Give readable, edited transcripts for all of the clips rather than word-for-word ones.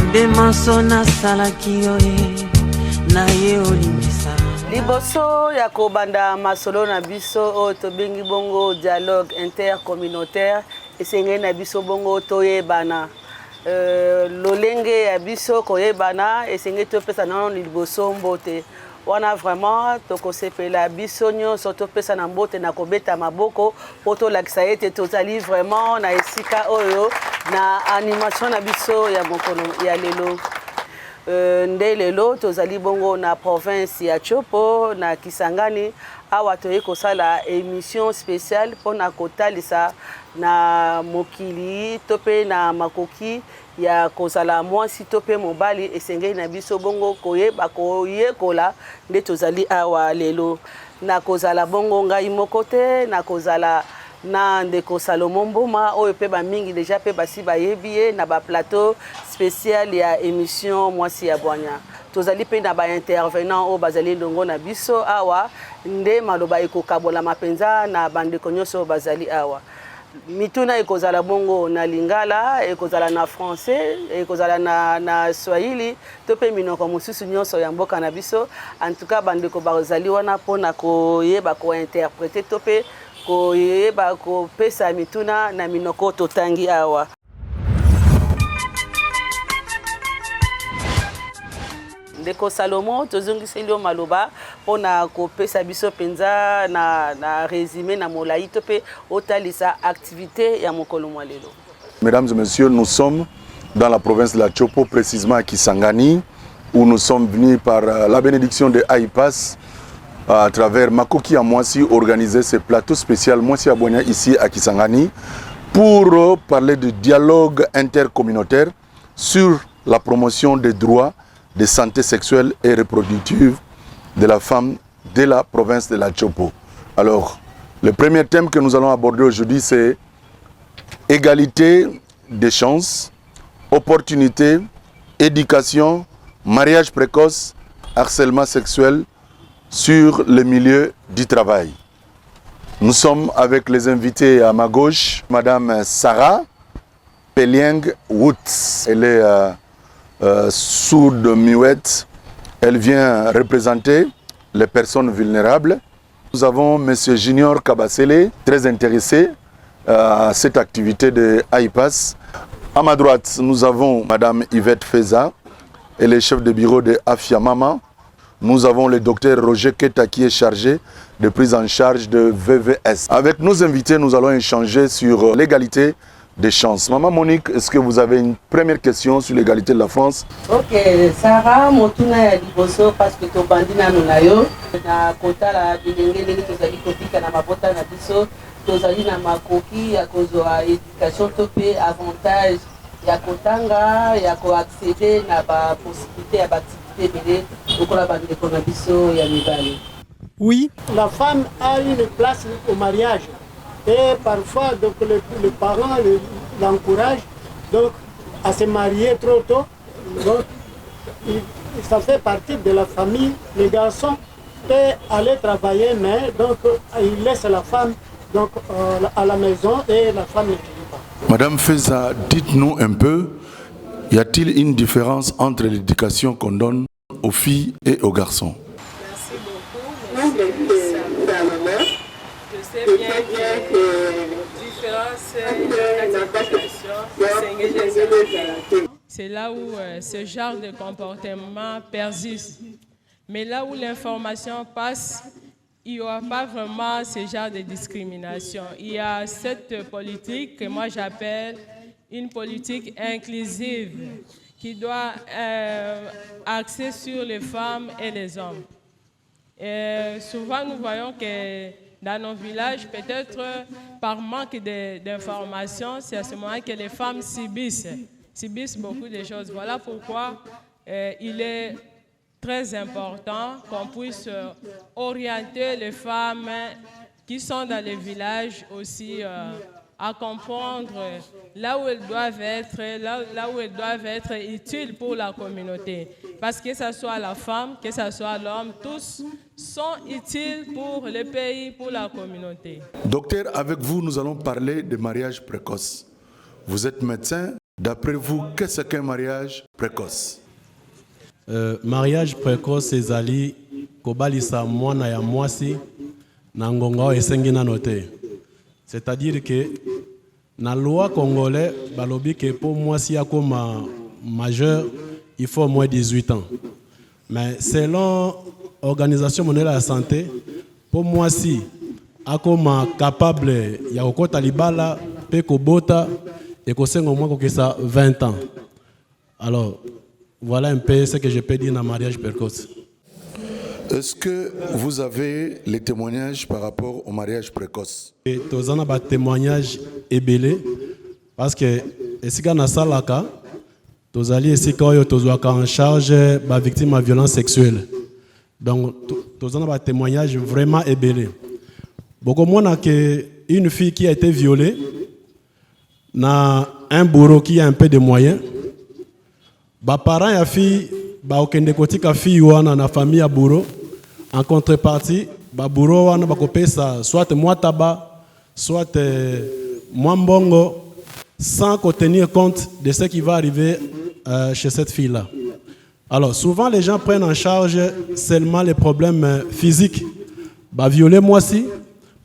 nde maso nasalaki yo na ye olimbisa. Liboso ya kobanda masolo na biso o tobengi bongo dialogue intercommunautaire esenge na biso bongo toyebana lolenge ya biso koyebana esenge topesa nano liboso mbote wana vraiment tokosepela biso nyonso topesa na mbote na kobeta maboko po tolakisa ete tozali vraiment na esika oyo na animation na biso ya mokolo ya lelo. Nde lelo tozali bongo na province ya Chopo na Kisangani awa toye kosala émission spéciale pona kotalisa na mokili tope na makoki ya kozala mwasi tope mobali esengeli na biso bongo koyeba koyekola nde tozali awa lelo na kozala bongo ngai moko te na kozala na ndeko Salomon Mboma oyo pe ba mingi déjà pe basi bayebi ye na ba plateau spécial ya émission mwasi ya bwanya tozali pe na ba intervenant o bazali ndongo na biso awa nde maloba ekokabola mapenza na bandeko nyonso bazali awa mituna ekozala bongo na lingala ekozala na français ekozala na swahili to pe minoko mosusu nyonso ya mboka na biso en tout cas bandeko bazali wana pona koyeba ko interpréter to pe koyeba kopesa mituna na minoko totangi awa. Ndeko Salomon tozongiseli yo maloba pona kopesa biso penza na résumé na molai to pe otalisa activité ya mokolo mwa lelo. Mesdames et messieurs, nous sommes dans la province de la Chopo, précisément à Kisangani, où nous sommes venus par la bénédiction de AIPAS à travers Makoki à Mwasi, organiser ce plateau spécial Mwasi à Bwanya ici à Kisangani pour parler de dialogue intercommunautaire sur la promotion des droits de santé sexuelle et reproductive de la femme de la province de la Chopo. Alors, le premier thème que nous allons aborder aujourd'hui, c'est égalité des chances, opportunités, éducation, mariage précoce, harcèlement sexuel sur le milieu du travail. Nous sommes avec les invités à ma gauche, Madame Sarah Pelieng Woods. Elle est sourde muette. Elle vient représenter les personnes vulnérables. Nous avons Monsieur Junior Kabasele, très intéressé à cette activité de AIPAS. À ma droite, nous avons Madame Yvette Feza, elle est chef de bureau de Afia Mama. Nous avons le docteur Roger Keta qui est chargé de prise en charge de VVS. Avec nos invités, nous allons échanger sur l'égalité des chances. Maman Monique, est-ce que vous avez une première question sur l'égalité de la France? Ok, Sarah, motuna ya liboso parce que to bandina nunayo na kota la bilenge ndenge tozali kopika na mabota na biso tozali na makoki ya kozwa éducation to pe avantage ya kotanga ya ko accéder na ba possibilité ya activité belé okola bandeko na biso ya mibale. Oui, la femme a une place au mariage. Et parfois, donc, les parents l'encouragent donc, à se marier trop tôt. Donc, ça fait partie de la famille. Les garçons peuvent aller travailler, mais donc, ils laissent la femme donc, à la maison et la femme ne vit pas. Madame Feza, dites-nous un peu, y a-t-il une différence entre l'éducation qu'on donne aux filles et aux garçons? Merci beaucoup. Je sais bien que la différence c'est là où ce genre de comportement persiste. Mais là où l'information passe, il n'y aura pas vraiment ce genre de discrimination. Il y a cette politique que moi j'appelle une politique inclusive qui doit axer sur les femmes et les hommes. Et souvent nous voyons que dans nos villages, peut-être par manque d'informations, c'est à ce moment que les femmes subissent beaucoup de choses. Voilà pourquoi il est très important qu'on puisse orienter les femmes qui sont dans les villages aussi à comprendre là où elles doivent être utiles pour la communauté. Parce que ce soit la femme, que ce soit l'homme, tous sont utiles pour le pays, pour la communauté. Docteur, avec vous, nous allons parler de mariage précoce. Vous êtes médecin, D'après vous, qu'est-ce qu'un mariage précoce? Mariage précoce ezali kobalisa mwana ya mwasi na ngonga esengi na note. C'est-à-dire que na loi congolais balobi que pour mwasi akoma majeur, il faut au moins 18 ans. Mais selon l'Organisation mondiale de la santé, pour mwasi akoma capable ya kokota libala pe kobota et kosenga au moins kokesa 20 ans. Alors voilà un peu ce que je peux dire dans le mariage précoce. Est-ce que vous avez les témoignages par rapport au mariage précoce? Tous en des témoignages ébélés parce que si on a ça là, tous allez ici quand en charge les victimes de violences sexuelles. Donc tous en des témoignages vraiment ébélés. Beaucoup de monde que une fille qui a été violée, na un bourreau qui a un peu de moyens. Ba parents ya fille ba okende kotika fille wana na famille ya bourreau. En contrepartie, ba bourreau wana ba kopesa soit moi tabac, soit moi mbongo, sans tenir compte de ce qui va arriver chez cette fille-là. Alors souvent les gens prennent en charge seulement les problèmes physiques. Ba violer moi si,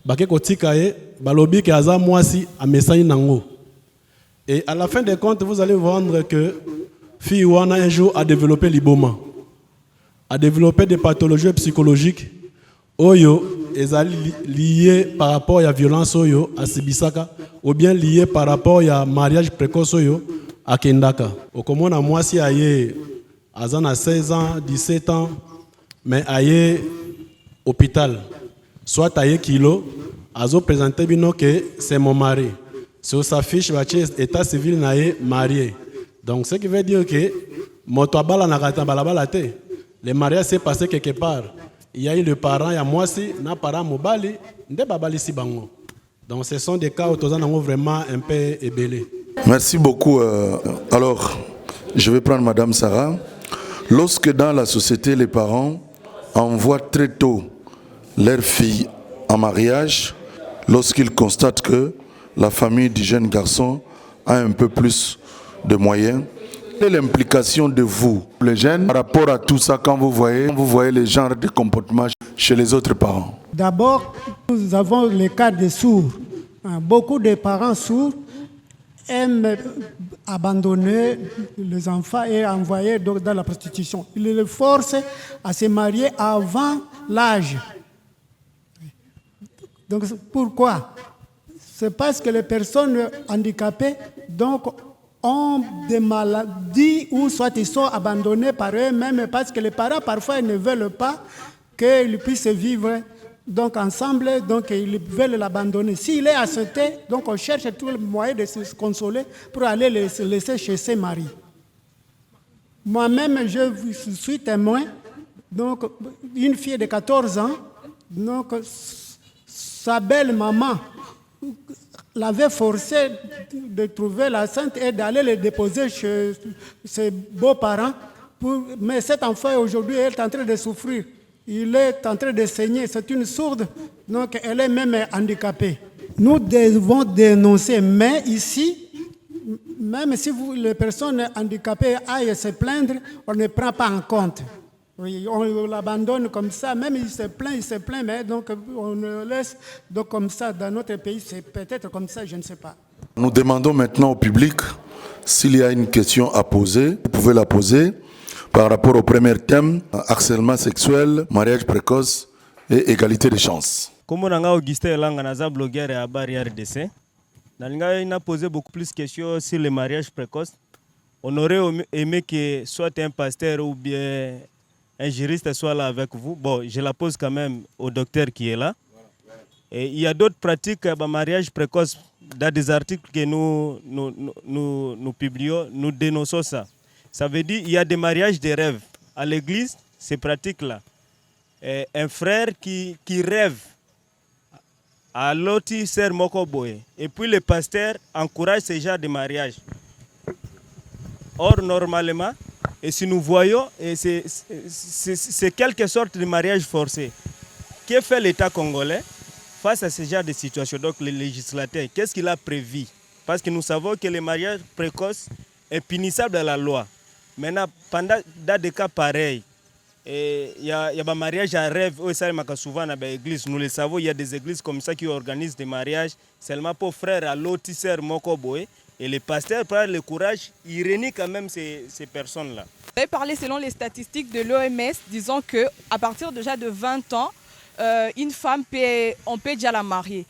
ba ke kotika e, ba lobi ke aza moi si amesani nango. Et à la fin des comptes, vous allez voir que fille wana un jour a développé l'iboma, a développé des pathologies psychologiques oyo ezali liées par rapport à la violence oyo à Sibisaka ou bien liées par rapport à mariage précoce oyo à Kendaka. Okomona mwasi aye azana 16 ans, 17 ans mais aye hôpital. Soit aye kilo azo présenter bino que c'est mon mari. Sur sa fiche baché état civil naye marié. Donc, ce qui veut dire que le mariage s'est passé quelque part. Il y a eu le parent, il y a moi aussi, na parent mobali, nde babali si bango. Donc, ce sont des cas où tous en vraiment un peu ébélés. Merci beaucoup. Alors, je vais prendre Madame Sarah. Lorsque dans la société, les parents envoient très tôt leur fille en mariage, lorsqu'ils constatent que la famille du jeune garçon a un peu plus de moyens. Quelle est l'implication de vous, les jeunes, par rapport à tout ça quand vous voyez les genres de comportements chez les autres parents? D'abord, nous avons le cas des sourds. Beaucoup de parents sourds aiment abandonner les enfants et envoyer dans la prostitution. Ils les forcent à se marier avant l'âge. Donc pourquoi? C'est parce que les personnes handicapées ont des maladies ou soit ils sont abandonnés par eux-mêmes parce que les parents parfois ne veulent pas qu'ils puissent vivre donc ensemble, donc ils veulent l'abandonner. S'il est accepté, donc on cherche tous les moyens de se consoler pour aller les laisser chez ses maris. Moi-même, je suis témoin, donc une fille de 14 ans, donc sa belle maman l'avait forcé de trouver la sainte et d'aller le déposer chez ses beaux-parents. Mais cet enfant, aujourd'hui, elle est en train de souffrir. Il est en train de saigner. C'est une sourde, donc elle est même handicapée. Nous devons dénoncer, mais ici, même si les personnes handicapées aillent se plaindre, on ne prend pas en compte. Oui, on l'abandonne comme ça, même il se plaint, mais donc on le laisse donc comme ça. Dans notre pays, c'est peut-être comme ça, je ne sais pas. Nous demandons maintenant au public s'il y a une question à poser. Vous pouvez la poser par rapport au premier thème, harcèlement sexuel, mariage précoce et égalité des chances. Comme on a Augustin Elanga, naza blogueur à Bari RDC, il a posé beaucoup plus de questions sur le mariage précoce. On aurait aimé que soit un pasteur ou bien un juriste soit là avec vous. Bon, je la pose quand même au docteur qui est là. Et il y a d'autres pratiques de mariage précoce. Dans des articles que nous publions, nous dénonçons ça. Ça veut dire qu'il y a des mariages de rêve. À l'église, ces pratiques-là. Un frère qui rêve à l'autre sœur Mokoboye. Et puis le pasteur encourage ce genre de mariage. Or, normalement, et si nous voyons, c'est quelque sorte de mariage forcé. Que fait l'État congolais face à ce genre de situation? Donc, le législateur, qu'est-ce qu'il a prévu Parce que nous savons que le mariage précoce est punissable dans la loi. Maintenant, dans des cas pareils, il y a des mariages à rêve, souvent dans les églises. Nous le savons, il y a des églises comme ça qui organisent des mariages seulement pour frères à l'autre, sœur, mokoboé. Et les pasteurs prennent le courage, ils renient quand même ces personnes-là. Vous avez parlé selon les statistiques de l'OMS, disant qu'à partir déjà de 20 ans, une femme, on peut déjà la marier.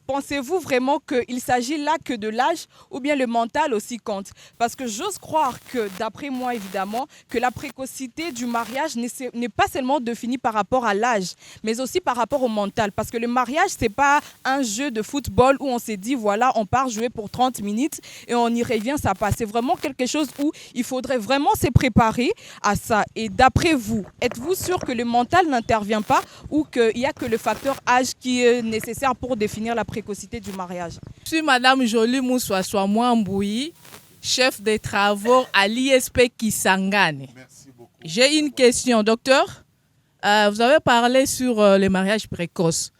Pensez-vous vraiment qu'il s'agit là que de l'âge ou bien le mental aussi compte? Parce que j'ose croire que, d'après moi évidemment, que la précocité du mariage n'est pas seulement définie par rapport à l'âge, mais aussi par rapport au mental. Parce que le mariage, ce n'est pas un jeu de football où on s'est dit, voilà, on part jouer pour 30 minutes et on y revient, ça passe. C'est vraiment quelque chose où il faudrait vraiment se préparer à ça. Et d'après vous, êtes-vous sûr que le mental n'intervient pas ou qu'il n'y a que le facteur âge qui est nécessaire pour définir la précocité du mariage? Je suis Madame Jolie Moussoa Mouamboui, chef des travaux à l'ISP Kisangani. Merci beaucoup. J'ai une question, docteur. Vous avez parlé sur les mariages précoces.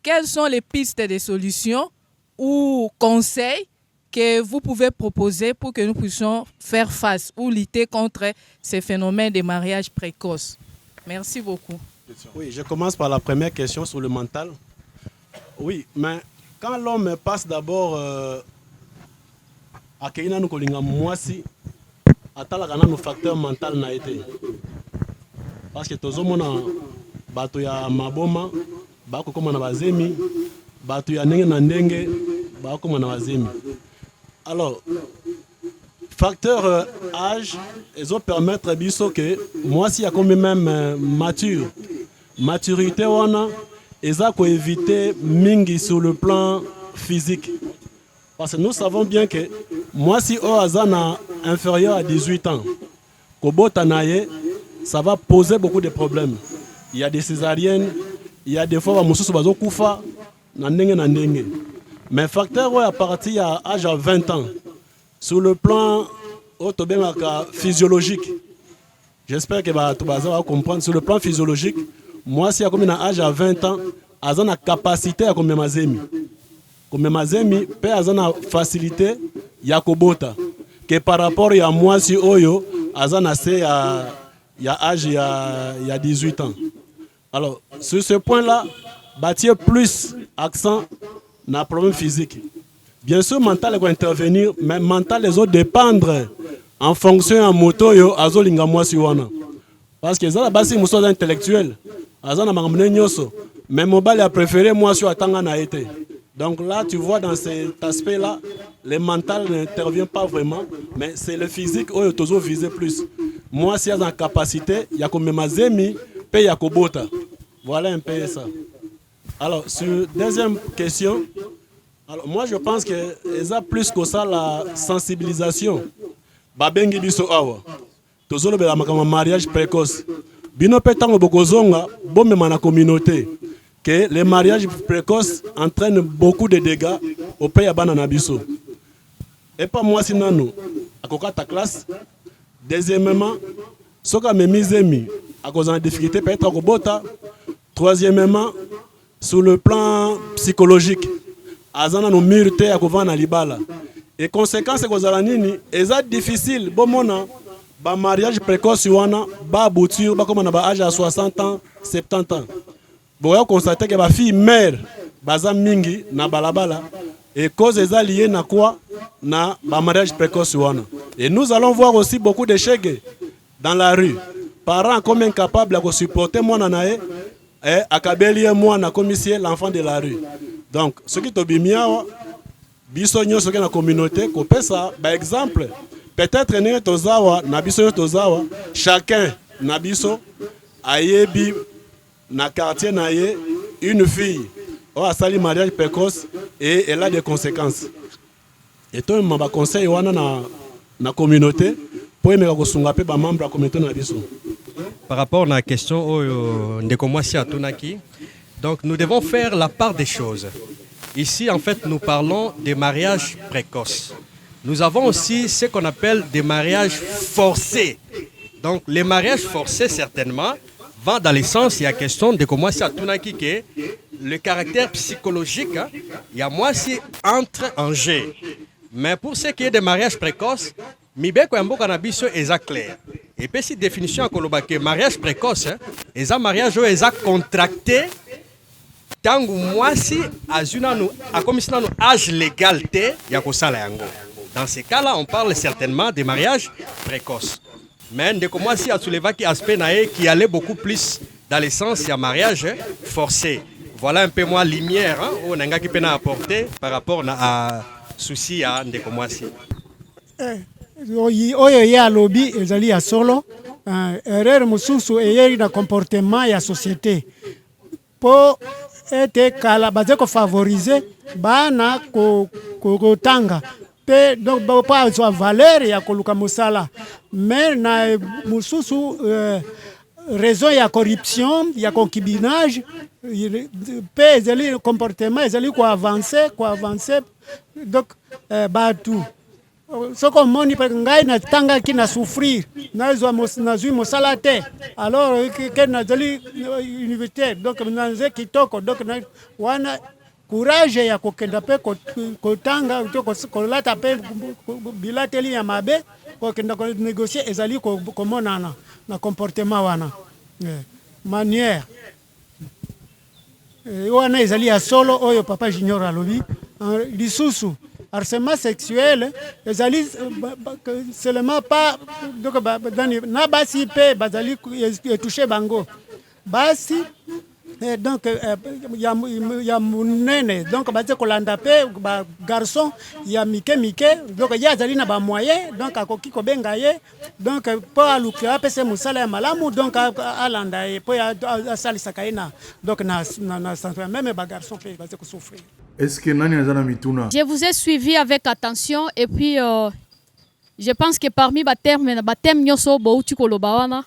Quelles sont les pistes de solutions ou conseils que vous pouvez proposer pour que nous puissions faire face ou lutter contre ces phénomènes de mariage précoce? Merci beaucoup. Oui, je commence par la première question sur le mental. Oui, mais quand l'homme passe d'abord à Keina Nukolinga Mwasi, à Talakana, nos facteurs mentaux n'a été. Parce que tous les gens, bato ya maboma, bako koma na bazemi, bato ya ndenge na ndenge, bako koma na bazemi. Alors, facteur âge, ils ont permettre biso que moi si y a quand même maturité wana. Et ça pour éviter mingi sur le plan physique. Parce que nous savons bien que moi si Oazana inférieur à 18 ans, Kobotanaye, ça va poser beaucoup de problèmes. Il y a des césariennes, il y a des fois où bazo kufa nandenge. Mais facteur à partir à l'âge de 20 ans, sur le plan physiologique, j'espère que tu vas comprendre, sur le plan physiologique, moi, si j'ai un âge à 20 ans, j'ai une capacité à comme mazemi. Comme mazemi, peut avoir une facilité à kobota. Que par rapport à moi, si oyo, j'ai un âge il y a 18 ans. Alors, sur ce point-là, bâtir plus accent dans le problème physique. Bien sûr, mental va intervenir, mais mental les autres dépendre en fonction de moto yo azolinga moi si wana. Parce que ça la base c'est intellectuel. Mais Mobile a préféré moi sur Atanga na été. Donc là, tu vois dans cet aspect-là, le mental n'intervient pas vraiment, mais c'est le physique où il faut viser plus. Moi, si il y a une capacité, il y a comme Mazemi, il y a Kobota. Voilà un peu ça. Alors, sur deuxième question, alors, moi je pense que y a plus que ça la sensibilisation. Babengi biso awa. Tozolo bela makama mariage précoce. Bino petango bokozonga bomema na communauté que les mariages précoces entraînent beaucoup de dégâts au pays à bana na biso. Et pas moi sinano akoka ta classe. Deuxièmement, soka memizemi à cause de difficulté peut-être kobota. Troisièmement, sur le plan psychologique, azana no mirte akova na libala. Et conséquence que za nini, eza difficile bomona ba mariage précoce wana ba aboutir ba comme na ba âge à 60 ans, 70 ans. Bon, on constate que ba fille mère baza mingi na balabala et cause eza liée na quoi na ba mariage précoce wana. Et nous allons voir aussi beaucoup d'échecs dans la rue. Parents comme incapables de supporter moi nae et akabeli moi na commissaire l'enfant de la rue. Donc ce qui tobimia biso nyo soki na communauté ko pesa ba exemple. Peut-être ne tozawa na biso tozawa chacun na biso ayebi na quartier na ye une fille o asali mariage précoce et elle a des conséquences. Et toi m'a conseil wana na communauté pour aimer ko sunga pe ba membre de la communauté na biso. Par rapport à la question ndeko mwasi atunaki, donc nous devons faire la part des choses. Ici en fait nous parlons des mariages précoces. Nous avons aussi ce qu'on appelle des mariages forcés. Donc les mariages forcés certainement vont dans le sens, il y a question de comment ça tourne que le caractère psychologique, il y a moi si entre en jeu. Mais pour ce qui est des mariages précoces, mibeko ya mboka na biso eza clair. Et puis si définition akoloba que mariage précoce, eza mariage oyo eza contracté tangu mwasi azuna nu akomisi nanu âge légal te ya kosala yango. Dans ces cas-là, on parle certainement des mariages précoces. Mais ndeko mwasi a soulevé qui aspect nae qui allait beaucoup plus dans le sens du mariage forcé. Voilà un peu moins lumière on a qui peut apporter par rapport à souci à ndeko mwasi. Oyo ya lobby ezali ya solo erreur mususu eyeri na comportement ya société po ete kala baze ko favoriser bana ko tanga pe donc pas so valeur ya koluka musala mais na mususu raison ya corruption ya concubinage pe ezali comportement ezali ko avancer donc batu soko moni pe ngai na tanga ki na souffrir na zui mosala te alors que na zali université donc na ze kitoko donc na wana courage ya kokenda pe ko tanga ko lata pe bilateli ya mabe ko kenda ko négocier ezali ko monana na comportement wana manière wana ezali ya solo oyo papa junior alobi lisusu harcèlement sexuel ezali seulement pas donc na basi pe bazali toucher bango basi donc ya munene donc baze kolanda pe ba garçon ya mike donc ya azali na ba moyen donc akoki ko benga ye donc po aluka pe se musala ya malamu donc alanda ye po ya salisa kaina donc na même ba garçon pe baze ko souffrir. Est-ce que Nani Azana Mituna? Je vous ai suivi avec attention et puis je pense que parmi les thèmes nyoso bouti kolobawana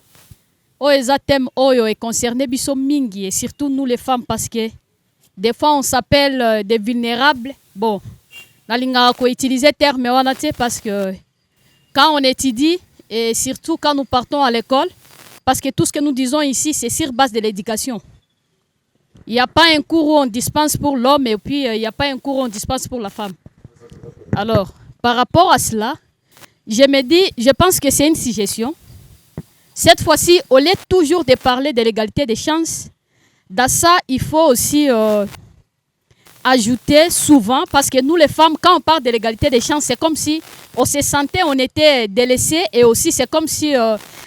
o eza thème oyo est concerné biso mingi et surtout nous les femmes parce que des fois on s'appelle des vulnérables. Bon, nalinga ko utiliser terme wana té parce que quand on étudie et surtout quand nous partons à l'école parce que tout ce que nous disons ici c'est sur base de l'éducation. Il n'y a pas un cours où on dispense pour l'homme et puis il n'y a pas un cours où on dispense pour la femme. Alors, par rapport à cela, je pense que c'est une suggestion. Cette fois-ci, au lieu toujours de parler de l'égalité des chances, dans ça, il faut aussi ajouter souvent, parce que nous les femmes, quand on parle de l'égalité des chances, c'est comme si on se sentait, on était délaissés et aussi c'est comme si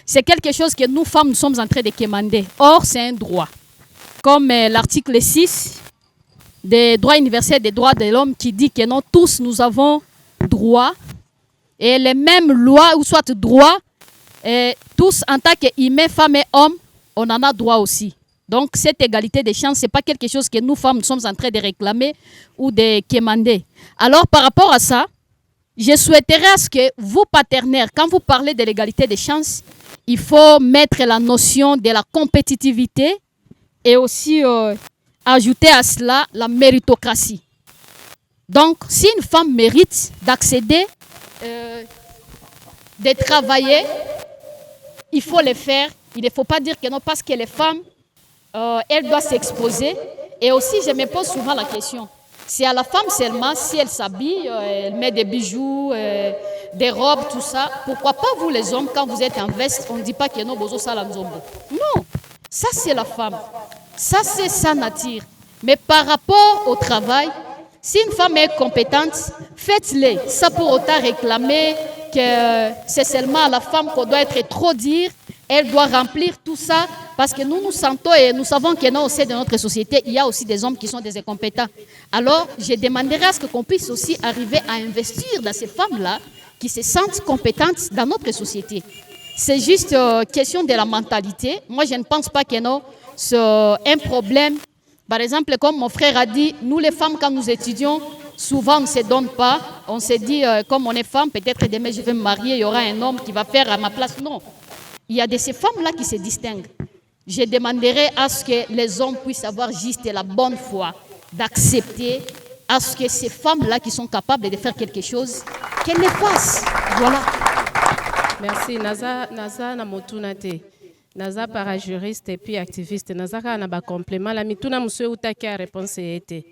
c'est quelque chose que nous femmes, nous sommes en train de quémander. Or, c'est un droit. Comme l'article 6 des droits universels des droits de l'homme qui dit que non, tous nous avons droit et les mêmes lois ou soit droits, et tous en tant qu'humains, femmes et hommes, on en a droit aussi. Donc cette égalité des chances, ce n'est pas quelque chose que nous femmes nous sommes en train de réclamer ou de quémander. Alors par rapport à ça, je souhaiterais à ce que vous partenaires, quand vous parlez de l'égalité des chances, il faut mettre la notion de la compétitivité et aussi ajouter à cela la méritocratie. Donc, si une femme mérite d'accéder, de travailler, il faut le faire. Il ne faut pas dire que non, parce que les femmes, elles doivent s'exposer. Et aussi, je me pose souvent la question, c'est à la femme seulement, si elle s'habille, elle met des bijoux, des robes, tout ça. Pourquoi pas vous les hommes, quand vous êtes en veste, on ne dit pas que non, bozo salanzombo. Non, ça c'est la femme. Ça c'est sa nature. Mais par rapport au travail, si une femme est compétente, faites-le. Ça pour autant réclamer que c'est seulement à la femme qu'on doit être trop dire. Elle doit remplir tout ça parce que nous sentons et nous savons que non, au sein de notre société, il y a aussi des hommes qui sont des incompétents. Alors, je demanderai à ce qu'on puisse aussi arriver à investir dans ces femmes-là qui se sentent compétentes dans notre société. C'est juste question de la mentalité. Moi, je ne pense pas que non, c'est un problème. Par exemple, comme mon frère a dit, nous les femmes, quand nous étudions, souvent on ne se donne pas. On se dit, comme on est femme, peut-être demain je vais me marier, il y aura un homme qui va faire à ma place. Non. Il y a de ces femmes-là qui se distinguent. Je demanderai à ce que les hommes puissent avoir juste la bonne foi d'accepter à ce que ces femmes-là qui sont capables de faire quelque chose, qu'elles le fassent. Voilà. Merci. Naza na motuna te. Naza parajuriste et puis activiste. Naza ka na ba complément la mituna monsieur utaki a réponse était.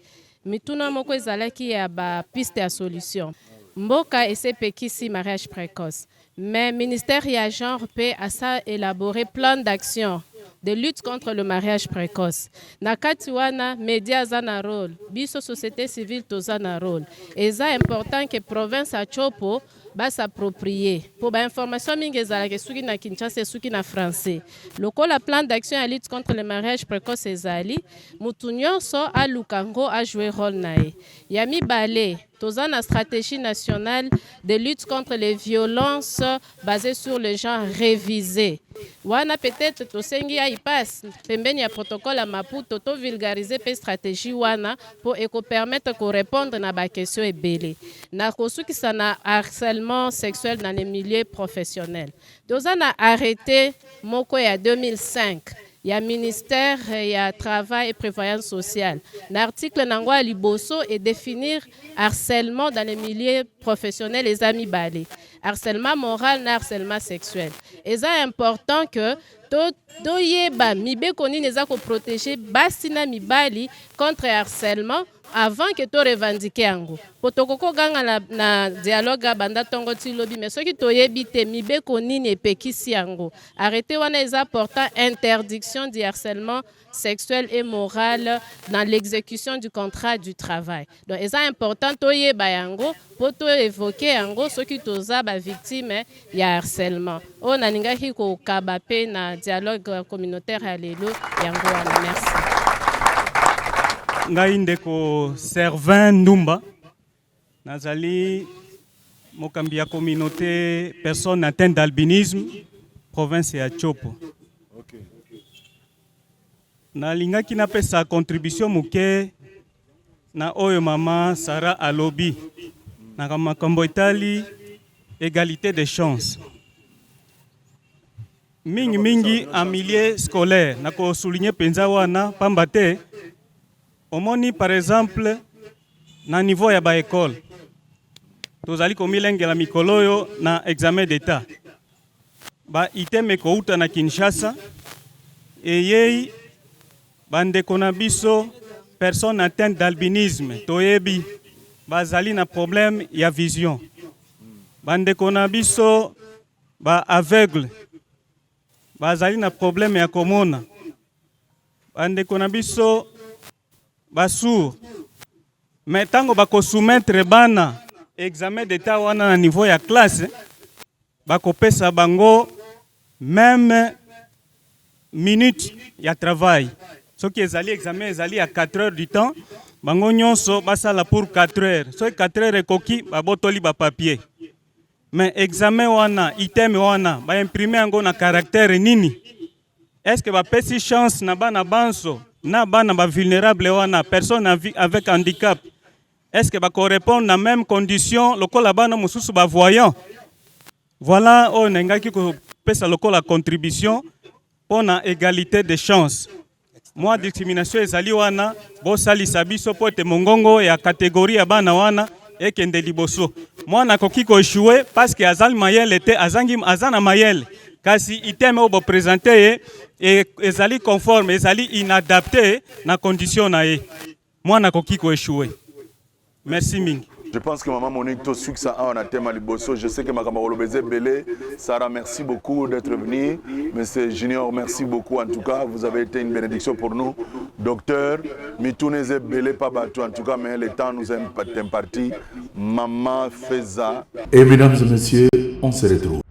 Mituna moko ezalaki ya ba piste ya solution. mboka esepekisi mariage précoce. Mais ministère ya genre peut à ça élaborer plan d'action de lutte contre le mariage précoce. Nakati wana média zana rôle, biso société civile tozana rôle. Et c'est important que province a chopo ba s'approprier. Pour ba information mingi ezalaki suki na Kinshasa suki na français. Lokola plan d'action à lutte contre le mariage précoce ezali, mutu nyonso a lukango a jouer rôle nae. Yami balé toza na stratégie nationale de lutte contre les violences basées sur le genre révisée. Wana peut-être tosengi ya ipas pembeni ya protocole à Maputo to vulgariser pe stratégie wana pour permettre ko répondre na ba question ebele. Na kosukisa na harcèlement sexuel dans les milieux professionnels. Toza na arrêté moko ya 2005. Il y a ministère, il y a travail et prévoyance sociale. L'article Nangwa Liboso est définir harcèlement dans les milieux professionnels, les amis balés. Harcèlement moral, harcèlement sexuel. Et c'est important que to yeba mibe koni neza ko protéger basina mibali contre harcèlement avant que to revendique yango. Potokoko ganga na dialogue banda tongo ti lobi mais soki to yebite mibe koni ne pekisi yango. Arrêtez wana est important interdiction du harcèlement sexuel et moral dans l'exécution du contrat du travail. Donc c'est important to yeba yango pour to évoquer yango soki toza ba victime ya harcèlement. On a ningaki ko kabape na dialogue communautaire à l'élo yango wana. Merci. Ngai ndeko Servin Ndumba nazali mokambi ya communauté personnes atteintes d'albinisme province ya Chopo. Okay. Nalingaki napesa contribution muke na oyo mama Sarah alobi na makambo etali égalité des chances. Mingi en milieu scolaire nako souligner penza wana pambate. Omoni par exemple na niveau ya ba école tozali komilengela mikolo yo na examen d'état ba iteme ko uta na Kinshasa eyei bandeko na biso personne atteinte d'albinisme toyebi bazali na problème ya vision bandeko na biso ba aveugle bazali na problème ya komona bandeko na biso basour mais tango bako soumettre bana examen d'état wana na niveau ya classe bako pesa bango même minute ya travail soki ezali examen ezali à 4 heures du temps bango nyonso basala pour 4 heures soki 4 heures ekoki babotoli ba papier mais examen wana item wana ba imprimer yango na caractère nini est-ce que ba pesi chance na bana banso na bana ba vulnérable wana personne avec handicap est-ce que ba correspond na même condition lokola bana mususu ba voyant voilà on ngaki ko pesa lokola contribution pour na égalité de chance moi discrimination ezali wana bo salisa biso pote mongongo ya catégorie ya bana wana ekende liboso mwana koki ko échouer parce que azal mayel était azangi azana mayel kasi item obo présenter et ezali conforme ezali inadapté na condition na ye mwana koki ko échouer. Merci mingi. Je pense que maman Monique to succès en thème liboso. Je sais que Makamba Olobeze Belé, Sarah, merci beaucoup d'être venu. Monsieur Junior, merci beaucoup en tout cas. Vous avez été une bénédiction pour nous. Docteur, Mitouneze Belé, pas battu en tout cas, mais le temps nous est imparti. Maman Feza. Et mesdames et messieurs, on se retrouve.